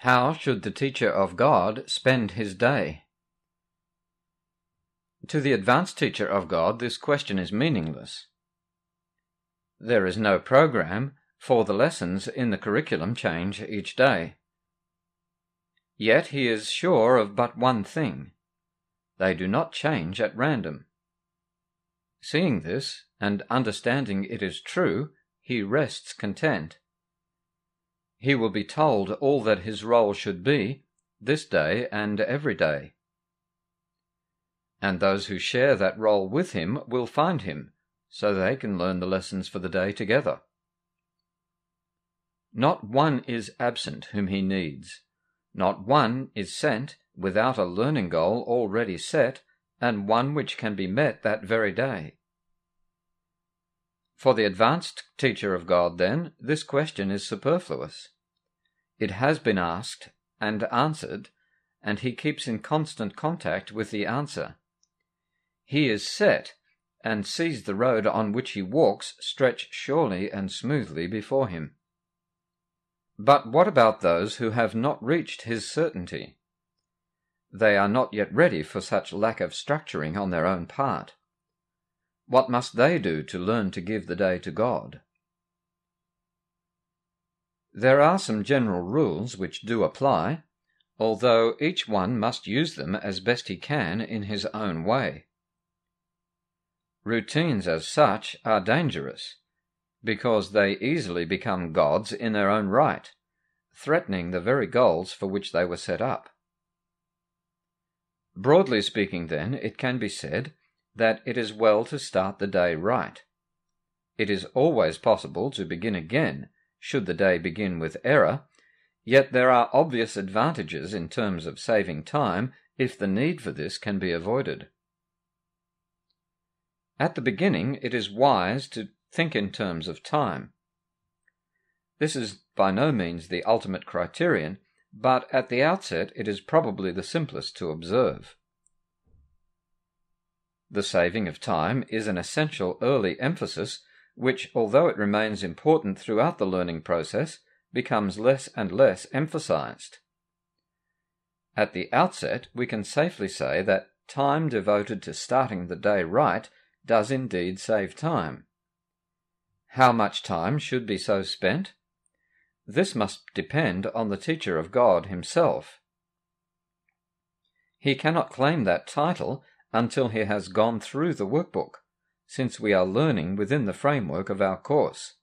How should the teacher of God spend his day? To the advanced teacher of God, this question is meaningless. There is no program, for the lessons in the curriculum change each day. Yet he is sure of but one thing: they do not change at random. Seeing this, and understanding it is true, he rests content. He will be told all that his role should be, this day and every day. And those who share that role with him will find him, so they can learn the lessons for the day together. Not one is absent whom he needs. Not one is sent without a learning goal already set, and one which can be met that very day. For the advanced teacher of God, then, this question is superfluous. It has been asked and answered, and he keeps in constant contact with the answer. He is set, and sees the road on which he walks stretch surely and smoothly before him. But what about those who have not reached his certainty? They are not yet ready for such lack of structuring on their own part. What must they do to learn to give the day to God? There are some general rules which do apply, although each one must use them as best he can in his own way. Routines as such are dangerous, because they easily become gods in their own right, threatening the very goals for which they were set up. Broadly speaking, then, it can be said that it is well to start the day right. It is always possible to begin again, should the day begin with error, yet there are obvious advantages in terms of saving time if the need for this can be avoided. At the beginning, it is wise to think in terms of time. This is by no means the ultimate criterion, but at the outset it is probably the simplest to observe. The saving of time is an essential early emphasis which, although it remains important throughout the learning process, becomes less and less emphasized. At the outset, we can safely say that time devoted to starting the day right does indeed save time. How much time should be so spent? This must depend on the teacher of God himself. He cannot claim that title until he has gone through the workbook, since we are learning within the framework of our course.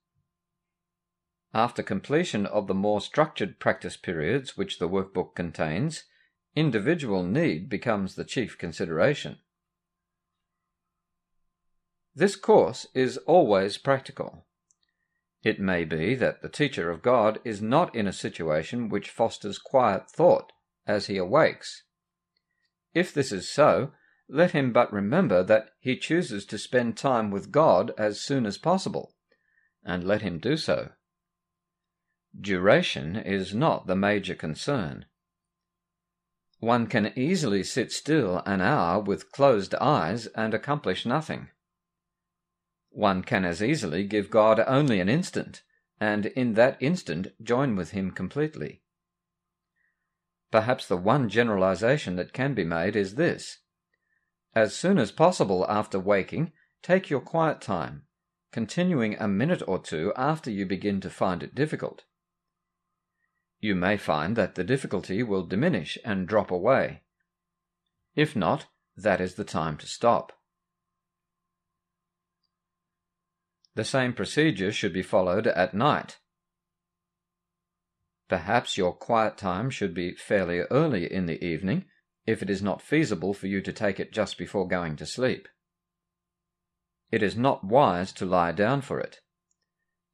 After completion of the more structured practice periods which the workbook contains, individual need becomes the chief consideration. This course is always practical. It may be that the teacher of God is not in a situation which fosters quiet thought as he awakes. If this is so, let him but remember that he chooses to spend time with God as soon as possible, and let him do so. Duration is not the major concern. One can easily sit still an hour with closed eyes and accomplish nothing. One can as easily give God only an instant, and in that instant join with him completely. Perhaps the one generalization that can be made is this: as soon as possible after waking, take your quiet time, continuing a minute or two after you begin to find it difficult. You may find that the difficulty will diminish and drop away. If not, that is the time to stop. The same procedure should be followed at night. Perhaps your quiet time should be fairly early in the evening, if it is not feasible for you to take it just before going to sleep. It is not wise to lie down for it.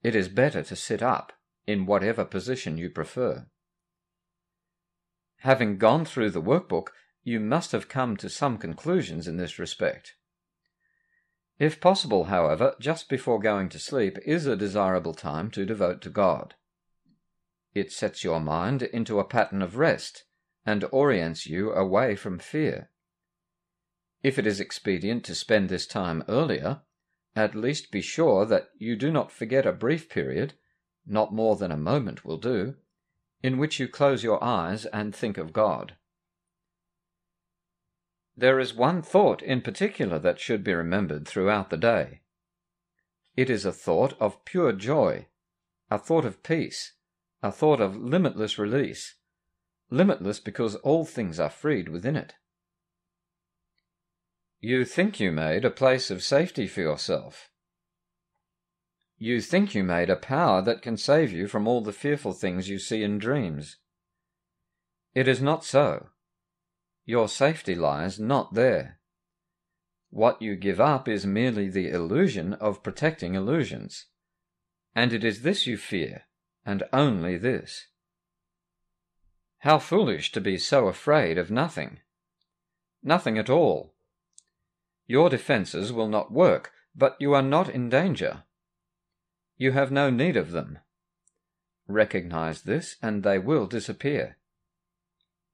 It is better to sit up, in whatever position you prefer. Having gone through the workbook, you must have come to some conclusions in this respect. If possible, however, just before going to sleep is a desirable time to devote to God. It sets your mind into a pattern of rest, and orients you away from fear. If it is expedient to spend this time earlier, at least be sure that you do not forget a brief period, not more than a moment will do, in which you close your eyes and think of God. There is one thought in particular that should be remembered throughout the day. It is a thought of pure joy, a thought of peace, a thought of limitless release, limitless because all things are freed within it. You think you made a place of safety for yourself. You think you made a power that can save you from all the fearful things you see in dreams. It is not so. Your safety lies not there. What you give up is merely the illusion of protecting illusions, and it is this you fear, and only this. How foolish to be so afraid of nothing! Nothing at all. Your defences will not work, but you are not in danger. You have no need of them. Recognize this, and they will disappear.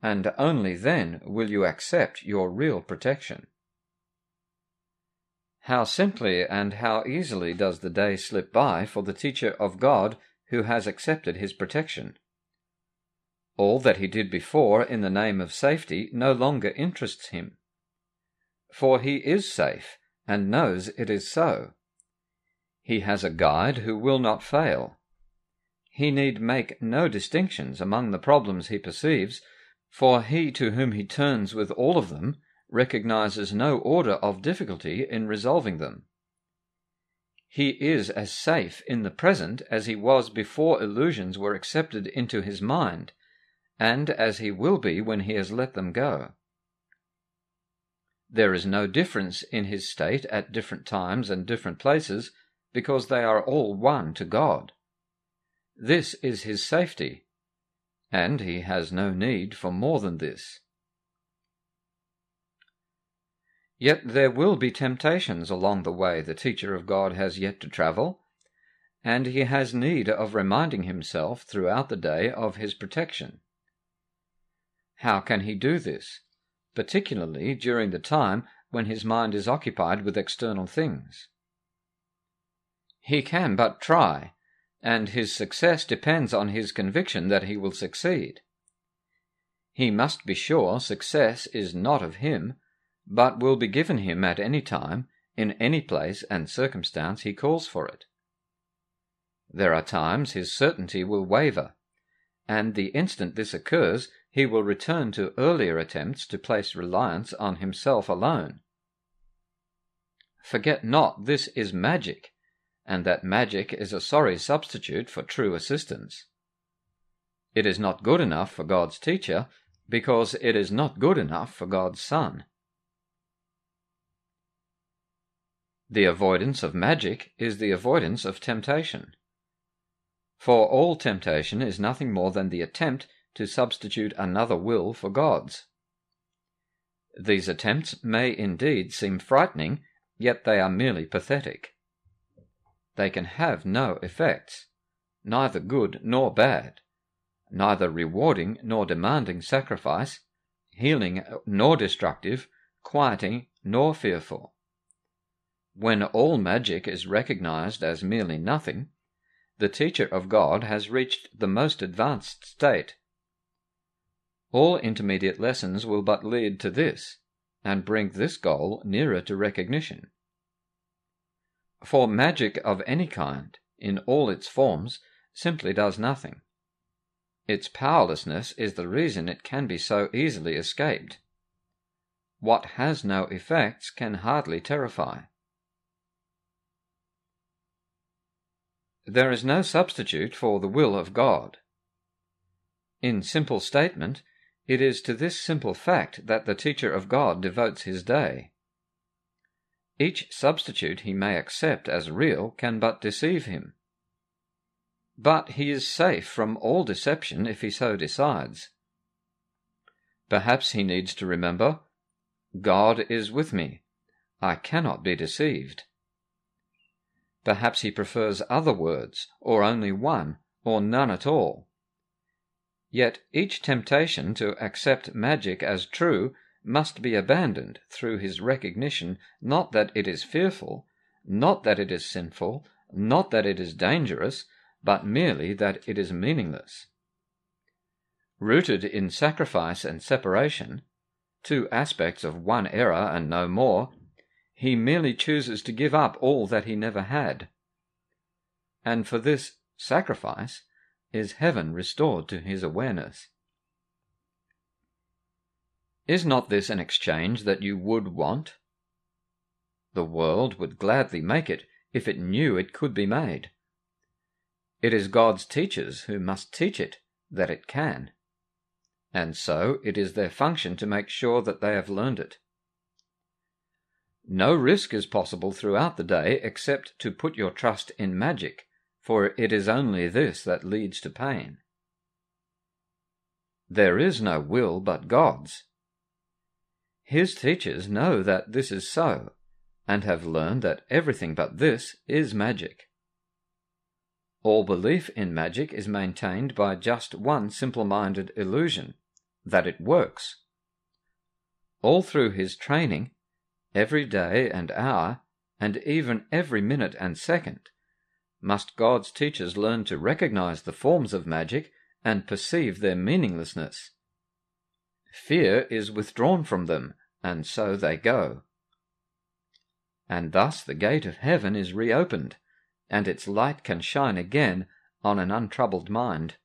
And only then will you accept your real protection. How simply and how easily does the day slip by for the teacher of God who has accepted his protection. All that he did before in the name of safety no longer interests him. For he is safe, and knows it is so. He has a guide who will not fail. He need make no distinctions among the problems he perceives, for he to whom he turns with all of them recognizes no order of difficulty in resolving them. He is as safe in the present as he was before illusions were accepted into his mind, and as he will be when he has let them go. There is no difference in his state at different times and different places, because they are all one to God. This is his safety, and he has no need for more than this. Yet there will be temptations along the way the teacher of God has yet to travel, and he has need of reminding himself throughout the day of his protection. How can he do this, particularly during the time when his mind is occupied with external things? He can but try, and his success depends on his conviction that he will succeed. He must be sure success is not of him, but will be given him at any time, in any place and circumstance he calls for it. There are times his certainty will waver, and the instant this occurs he will return to earlier attempts to place reliance on himself alone. Forget not this is magic, and that magic is a sorry substitute for true assistance. It is not good enough for God's teacher, because it is not good enough for God's son. The avoidance of magic is the avoidance of temptation. For all temptation is nothing more than the attempt to substitute another will for God's. These attempts may indeed seem frightening, yet they are merely pathetic. They can have no effects, neither good nor bad, neither rewarding nor demanding sacrifice, healing nor destructive, quieting nor fearful. When all magic is recognized as merely nothing, the teacher of God has reached the most advanced state. All intermediate lessons will but lead to this, and bring this goal nearer to recognition. For magic of any kind, in all its forms, simply does nothing. Its powerlessness is the reason it can be so easily escaped. What has no effects can hardly terrify. There is no substitute for the will of God. In simple statement, it is to this simple fact that the teacher of God devotes his day. Each substitute he may accept as real can but deceive him. But he is safe from all deception if he so decides. Perhaps he needs to remember, God is with me. I cannot be deceived. Perhaps he prefers other words, or only one, or none at all. Yet each temptation to accept magic as true must be abandoned through his recognition not that it is fearful, not that it is sinful, not that it is dangerous, but merely that it is meaningless. Rooted in sacrifice and separation, two aspects of one error and no more, he merely chooses to give up all that he never had. And for this sacrifice is heaven restored to his awareness. Is not this an exchange that you would want? The world would gladly make it if it knew it could be made. It is God's teachers who must teach it that it can, and so it is their function to make sure that they have learned it. No risk is possible throughout the day except to put your trust in magic, for it is only this that leads to pain. There is no will but God's. His teachers know that this is so, and have learned that everything but this is magic. All belief in magic is maintained by just one simple-minded illusion, that it works. All through his training, every day and hour, and even every minute and second, must God's teachers learn to recognize the forms of magic and perceive their meaninglessness. Fear is withdrawn from them, and so they go. And thus the gate of heaven is reopened, and its light can shine again on an untroubled mind.